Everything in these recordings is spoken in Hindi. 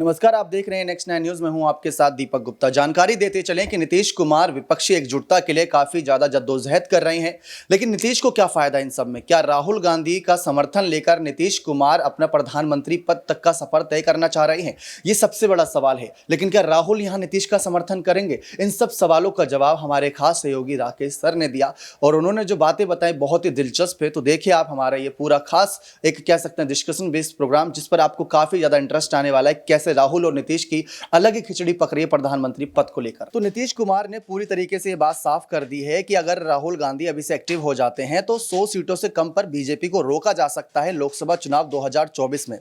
नमस्कार, आप देख रहे हैं नेक्स्ट 9 न्यूज में हूं आपके साथ दीपक गुप्ता। जानकारी देते चलें कि नीतीश कुमार विपक्षी एकजुटता के लिए काफी ज्यादा जद्दोजहद कर रहे हैं, लेकिन नीतीश को क्या फायदा इन सब में? क्या राहुल गांधी का समर्थन लेकर नीतीश कुमार अपना प्रधानमंत्री पद तक का सफर तय करना चाह रहे हैं? ये सबसे बड़ा सवाल है। लेकिन क्या राहुल यहां नीतीश का समर्थन करेंगे? इन सब सवालों का जवाब हमारे खास सहयोगी राकेश सर ने दिया और उन्होंने जो बातें बताई बहुत ही दिलचस्प है। तो देखिए आप हमारा ये पूरा खास एक कह सकते हैं डिस्कशन बेस्ड प्रोग्राम, जिस पर आपको काफी ज्यादा इंटरेस्ट आने वाला है। कैसे राहुल और नीतीश की अलग ही खिचड़ी पक रही है प्रधानमंत्री पद को लेकर। तो नीतीश कुमार ने पूरी तरीके से ये बात साफ कर दी है कि अगर राहुल गांधी अभी से एक्टिव हो जाते हैं तो 100 सीटों से कम पर बीजेपी को रोका जा सकता है लोकसभा चुनाव 2024 में,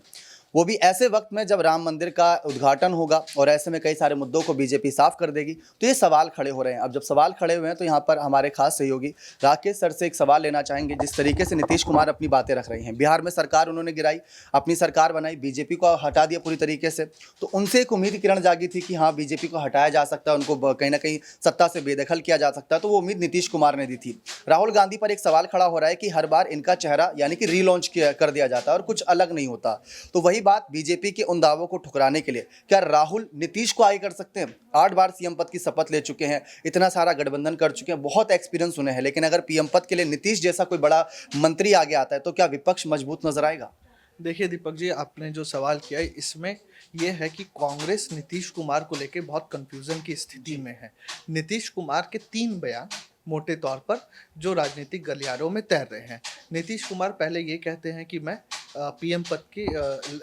वो भी ऐसे वक्त में जब राम मंदिर का उद्घाटन होगा और ऐसे में कई सारे मुद्दों को बीजेपी साफ कर देगी। तो ये सवाल खड़े हो रहे हैं। अब जब सवाल खड़े हुए हैं तो यहाँ पर हमारे खास सहयोगी राकेश सर से एक सवाल लेना चाहेंगे। जिस तरीके से नीतीश कुमार अपनी बातें रख रहे हैं, बिहार में सरकार उन्होंने गिराई, अपनी सरकार बनाई, बीजेपी को हटा दिया पूरी तरीके से, तो उनसे एक उम्मीद किरण जागी थी कि हाँ बीजेपी को हटाया जा सकता है, उनको कहीं ना कहीं सत्ता से बेदखल किया जा सकता है। तो वो उम्मीद नीतीश कुमार ने दी थी। राहुल गांधी पर एक सवाल खड़ा हो रहा है कि हर बार इनका चेहरा यानी कि रीलॉन्च कर दिया जाता है और कुछ अलग नहीं होता। तो वही बात बीजेपी के उन दावों को ठुकराने के लिए क्या राहुल नीतीश को आगे कर सकते हैं? 8 बार सीएम पद की शपथ ले चुके हैं, इतना सारा गठबंधन कर चुके हैं, बहुत एक्सपीरियंस उन्हें है। लेकिन अगर पीएम पद के लिए नीतीश जैसा कोई बड़ा मंत्री आगे आता है तो क्या विपक्ष मजबूत नजर आएगा? देखिए दीपक जी, आपने जो सवाल किया है इसमें यह है कि कांग्रेस नीतीश कुमार को लेकर बहुत कंफ्यूजन की स्थिति में है। नीतीश कुमार के 3 बयान मोटे तौर पर जो राजनीतिक गलियारों में तैर रहे हैं। नीतीश कुमार पहले ये कहते हैं कि मैं पीएम पद की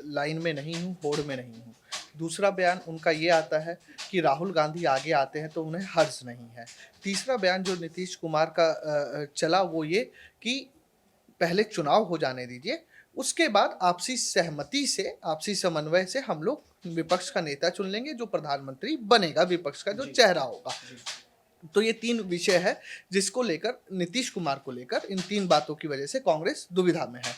लाइन में नहीं हूँ, होड़ में नहीं हूँ। दूसरा बयान उनका ये आता है कि राहुल गांधी आगे आते हैं तो उन्हें हर्ज नहीं है। तीसरा बयान जो नीतीश कुमार का चला वो ये कि पहले चुनाव हो जाने दीजिए, उसके बाद आपसी सहमति से, आपसी समन्वय से हम लोग विपक्ष का नेता चुन लेंगे जो प्रधानमंत्री बनेगा, विपक्ष का जो चेहरा होगा। तो ये 3 विषय है जिसको लेकर नीतीश कुमार को लेकर इन 3 बातों की वजह से कांग्रेस दुविधा में है।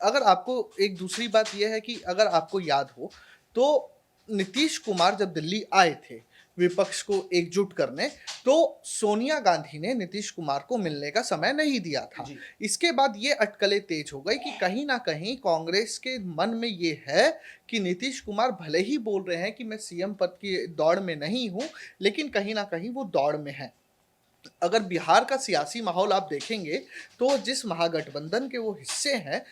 अगर आपको एक दूसरी बात यह है कि अगर आपको याद हो तो नीतीश कुमार जब दिल्ली आए थे विपक्ष को एकजुट करने, तो सोनिया गांधी ने नीतीश कुमार को मिलने का समय नहीं दिया था। इसके बाद ये अटकलें तेज हो गई कि कहीं ना कहीं कांग्रेस के मन में ये है कि नीतीश कुमार भले ही बोल रहे हैं कि मैं सीएम पद की दौड़ में नहीं हूं, लेकिन कहीं ना कहीं वो दौड़ में है। अगर बिहार का सियासी माहौल आप देखेंगे तो जिस महागठबंधन के वो हिस्से हैं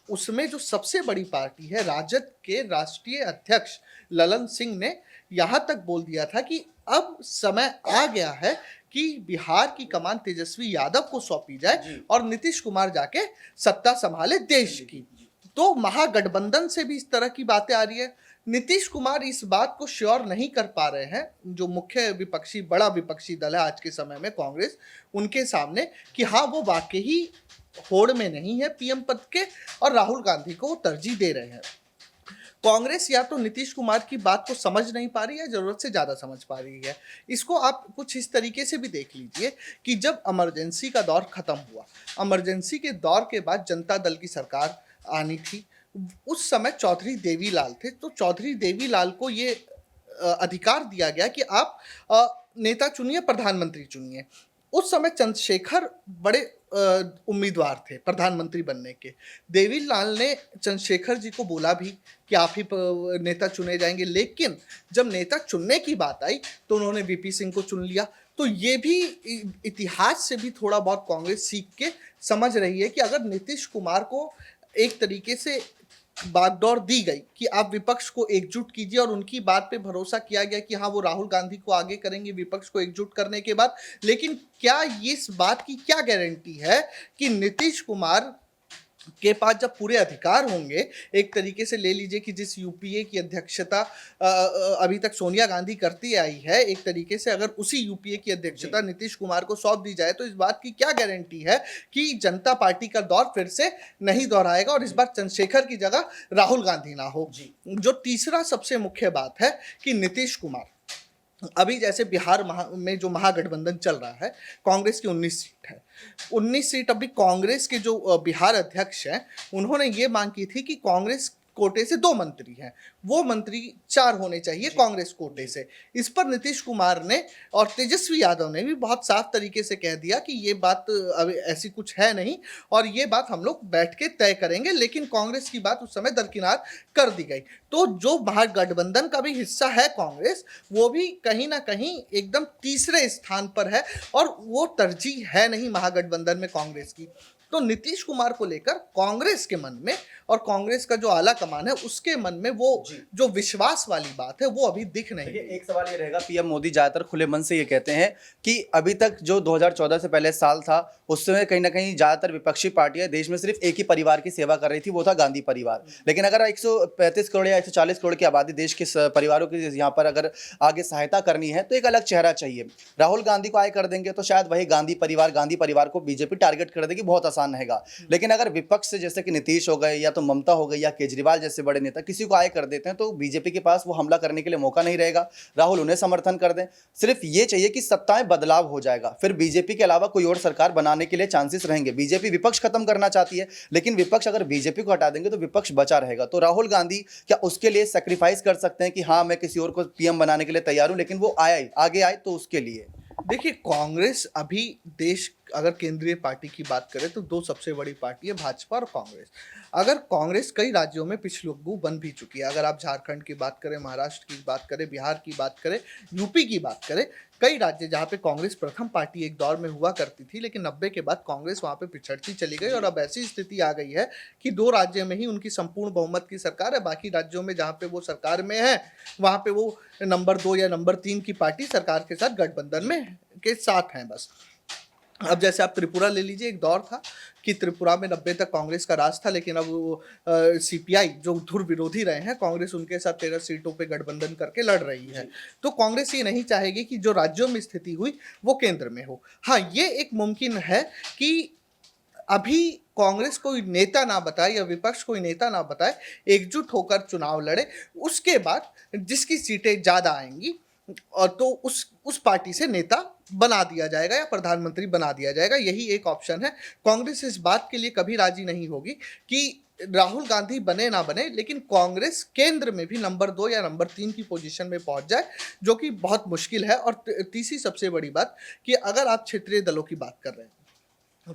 उसमें जो सबसे बड़ी पार्टी है राजद के राष्ट्रीय अध्यक्ष ललन सिंह ने यहाँ तक बोल दिया था कि अब समय आ गया है कि बिहार की कमान तेजस्वी यादव को सौंपी जाए और नीतीश कुमार जाके सत्ता संभाले देश की। तो महागठबंधन से भी इस तरह की बातें आ रही है। नीतीश कुमार इस बात को श्योर नहीं कर पा रहे हैं, जो मुख्य विपक्षी बड़ा विपक्षी दल है आज के समय में कांग्रेस, उनके सामने कि हाँ वो वाकई ही होड़ में नहीं है पीएम पद के और राहुल गांधी को तरजीह दे रहे हैं। कांग्रेस या तो नीतीश कुमार की बात को समझ नहीं पा रही है, जरूरत से ज्यादा समझ पा रही है। इसको आप कुछ इस तरीके से भी देख लीजिए कि जब इमरजेंसी का दौर खत्म हुआ, इमरजेंसी के दौर के बाद जनता दल की सरकार आनी थी, उस समय चौधरी देवीलाल थे। तो चौधरी देवीलाल को ये अधिकार दिया गया कि आप नेता चुनिए, प्रधानमंत्री चुनिए। उस समय चंद्रशेखर बड़े उम्मीदवार थे प्रधानमंत्री बनने के। देवीलाल ने चंद्रशेखर जी को बोला भी कि आप ही नेता चुने जाएंगे, लेकिन जब नेता चुनने की बात आई तो उन्होंने वीपी सिंह को चुन लिया। तो ये भी इतिहास से भी थोड़ा बहुत कांग्रेस सीख के समझ रही है कि अगर नीतीश कुमार को एक तरीके से बागडोर दी गई कि आप विपक्ष को एकजुट कीजिए और उनकी बात पे भरोसा किया गया कि हाँ वो राहुल गांधी को आगे करेंगे विपक्ष को एकजुट करने के बाद, लेकिन क्या इस बात की क्या गारंटी है कि नीतीश कुमार के पास जब पूरे अधिकार होंगे, एक तरीके से ले लीजिए कि जिस यूपीए की अध्यक्षता अभी तक सोनिया गांधी करती आई है, एक तरीके से अगर उसी यूपीए की अध्यक्षता नीतीश कुमार को सौंप दी जाए तो इस बात की क्या गारंटी है कि जनता पार्टी का दौर फिर से नहीं दोहराएगा और इस बार चंद्रशेखर की जगह राहुल गांधी ना हो। जो तीसरा सबसे मुख्य बात है कि नीतीश कुमार अभी जैसे बिहार में जो महागठबंधन चल रहा है, कांग्रेस की 19 सीट है। 19 सीट अभी कांग्रेस के जो बिहार अध्यक्ष हैं उन्होंने ये मांग की थी कि कांग्रेस कोटे से 2 मंत्री हैं, वो मंत्री 4 होने चाहिए कांग्रेस कोटे से। इस पर नीतीश कुमार ने और तेजस्वी यादव ने भी बहुत साफ तरीके से कह दिया कि ये बात अब ऐसी कुछ है नहीं और ये बात हम लोग बैठ के तय करेंगे, लेकिन कांग्रेस की बात उस समय दरकिनार कर दी गई। तो जो महागठबंधन का भी हिस्सा है कांग्रेस, वो भी कहीं ना कहीं एकदम तीसरे स्थान पर है और वो तरजीह है नहीं महागठबंधन में कांग्रेस की। तो नीतीश कुमार को लेकर कांग्रेस के मन में और कांग्रेस का जो आला कमान है उसके मन में वो जो विश्वास वाली बात है वो अभी दिख नहीं देखिए, रही। एक सवाल ये रहेगा, पीएम मोदी ज्यादातर खुले मन से ये कहते हैं कि अभी तक जो 2014 से पहले साल था उस समय कहीं ना कहीं ज्यादातर विपक्षी पार्टियां देश में सिर्फ एक ही परिवार की सेवा कर रही थी, वो था गांधी परिवार। लेकिन अगर 135 करोड़ या 140 करोड़ की आबादी देश के परिवारों की यहाँ पर अगर आगे सहायता करनी है तो एक अलग चेहरा चाहिए। राहुल गांधी को आए कर देंगे तो शायद वही गांधी परिवार को बीजेपी टारगेट कर देगी, बहुत आसान रहेगा। लेकिन अगर विपक्ष से जैसे कि नीतीश हो गए या तो ममता हो गई या केजरीवाल जैसे बड़े नेता किसी को आए कर देते हैं तो बीजेपी के पास वो हमला करने के लिए मौका नहीं रहेगा। राहुल उन्हें समर्थन कर दें, सिर्फ ये चाहिए कि सत्ता में बदलाव हो जाएगा, फिर बीजेपी के अलावा कोई और सरकार बनाने के लिए चांसेस रहेंगे। बीजेपी विपक्ष खत्म करना चाहती है, लेकिन विपक्ष अगर बीजेपी को हटा देंगे तो विपक्ष बचा रहेगा। तो राहुल गांधी क्या उसके लिए सेक्रीफाइस कर सकते हैं कि हाँ मैं किसी और को पीएम बनाने के लिए तैयार हूं, लेकिन वो आगे आए तो उसके लिए? देखिए, कांग्रेस अभी देश अगर केंद्रीय पार्टी की बात करें तो 2 सबसे बड़ी पार्टी है, भाजपा और कांग्रेस। अगर कांग्रेस कई राज्यों में पिछलग्गू बन भी चुकी है, अगर आप झारखंड की बात करें, महाराष्ट्र की बात करें, बिहार की बात करें, यूपी की बात करें, कई राज्य जहाँ पे कांग्रेस प्रथम पार्टी एक दौर में हुआ करती थी, लेकिन 90 के बाद कांग्रेस वहाँ पे पिछड़ती चली गई और अब ऐसी स्थिति आ गई है कि 2 राज्य में ही उनकी संपूर्ण बहुमत की सरकार है। बाकी राज्यों में जहाँ पे वो सरकार में है वहाँ पे वो नंबर 2 या नंबर 3 की पार्टी सरकार के साथ गठबंधन में के साथ हैं बस। अब जैसे आप त्रिपुरा ले लीजिए, एक दौर था कि त्रिपुरा में 90 तक कांग्रेस का राज था, लेकिन अब वो सीपीआई जो धुर विरोधी रहे हैं, कांग्रेस उनके साथ 13 सीटों पे गठबंधन करके लड़ रही है। तो कांग्रेस ये नहीं चाहेगी कि जो राज्यों में स्थिति हुई वो केंद्र में हो। हाँ, ये एक मुमकिन है कि अभी कांग्रेस कोई नेता ना बताए या विपक्ष कोई नेता ना बताए, एकजुट होकर चुनाव लड़े, उसके बाद जिसकी सीटें ज़्यादा आएंगी और तो उस पार्टी से नेता बना दिया जाएगा या प्रधानमंत्री बना दिया जाएगा। यही एक ऑप्शन है। कांग्रेस इस बात के लिए कभी राजी नहीं होगी कि राहुल गांधी बने ना बने, लेकिन कांग्रेस केंद्र में भी नंबर 2 या नंबर 3 की पोजीशन में पहुंच जाए, जो कि बहुत मुश्किल है। और तीसरी सबसे बड़ी बात कि अगर आप क्षेत्रीय दलों की बात कर रहे हैं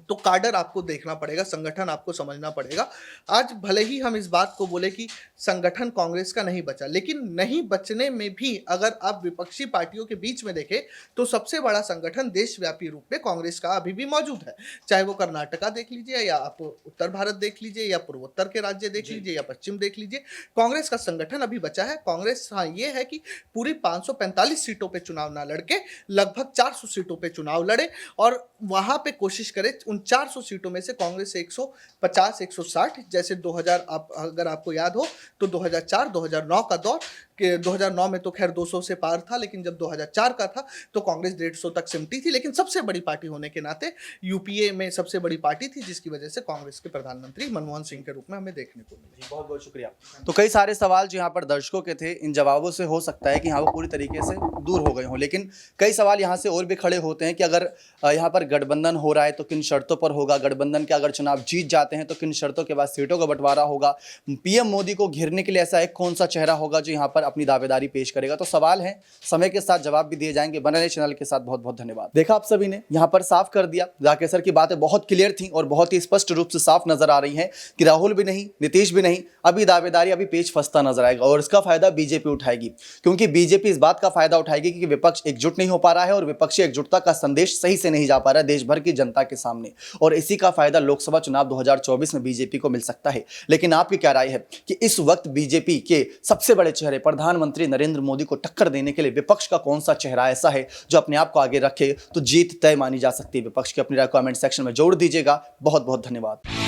तो काडर आपको देखना पड़ेगा, संगठन आपको समझना पड़ेगा। आज भले ही हम इस बात को बोले कि संगठन कांग्रेस का नहीं बचा, लेकिन नहीं बचने में भी अगर आप विपक्षी पार्टियों के बीच में देखें तो सबसे बड़ा संगठन देशव्यापी रूप में कांग्रेस का अभी भी मौजूद है। चाहे वो कर्नाटका देख लीजिए या आप उत्तर भारत देख लीजिए या पूर्वोत्तर के राज्य देख लीजिए या पश्चिम देख लीजिए, कांग्रेस का संगठन अभी बचा है। कांग्रेस हाँ ये है कि पूरी 545 सीटों पर चुनाव ना लड़के लगभग 400 सीटों पर चुनाव लड़े और वहां पे कोशिश करे उन 400 सीटों में से कांग्रेस 150 160, जैसे 2000 अगर आपको याद हो तो 2004 2009 का दौर कि 2009 में तो खैर 200 से पार था, लेकिन जब 2004 का था तो कांग्रेस 150 तक सिमटी थी। लेकिन सबसे बड़ी पार्टी होने के नाते यूपीए में सबसे बड़ी पार्टी थी, जिसकी वजह से कांग्रेस के प्रधानमंत्री मनमोहन सिंह के रूप में हमें देखने को मिली। बहुत बहुत शुक्रिया। तो कई सारे सवाल जो यहाँ पर दर्शकों के थे, इन जवाबों से हो सकता है कि यहाँ वो पूरी तरीके से दूर हो गए हों, लेकिन कई सवाल यहाँ से और भी खड़े होते हैं कि अगर यहाँ पर गठबंधन हो रहा है तो किन शर्तों पर होगा, गठबंधन के अगर चुनाव जीत जाते हैं तो किन शर्तों के बाद सीटों का बंटवारा होगा, पीएम मोदी को घेरने के लिए ऐसा एक कौन सा चेहरा होगा जो यहाँ पर अपनी दावेदारी पेश करेगा। तो सवाल हैं, समय के साथ जवाब भी दिए जाएंगे। बने रहिए चैनल के साथ। बहुत बहुत धन्यवाद। देखा आप सभी ने यहाँ पर साफ कर दिया, राकेश सर की बातें बहुत क्लियर थी और बहुत ही स्पष्ट रूप से साफ नजर आ रही हैं कि राहुल भी नहीं, नीतीश भी नहीं, अभी दावेदारी अभी पेच फंसता नजर आएगा और इसका फायदा बीजेपी उठाएगी, क्योंकि बीजेपी इस बात का फायदा उठाएगी कि विपक्ष एकजुट नहीं हो पा रहा है और विपक्षी एकजुटता का संदेश सही से नहीं जा पा रहा है देश भर की जनता के सामने, और इसी का फायदा लोकसभा चुनाव 2024 में बीजेपी को मिल सकता है। लेकिन आपकी क्या राय है कि इस वक्त बीजेपी के सबसे बड़े चेहरे प्रधानमंत्री नरेंद्र मोदी को टक्कर देने के लिए विपक्ष का कौन सा चेहरा ऐसा है जो अपने आप को आगे रखे तो जीत तय मानी जा सकती है विपक्ष की? अपनी राय कमेंट सेक्शन में जोड़ दीजिएगा। बहुत बहुत धन्यवाद।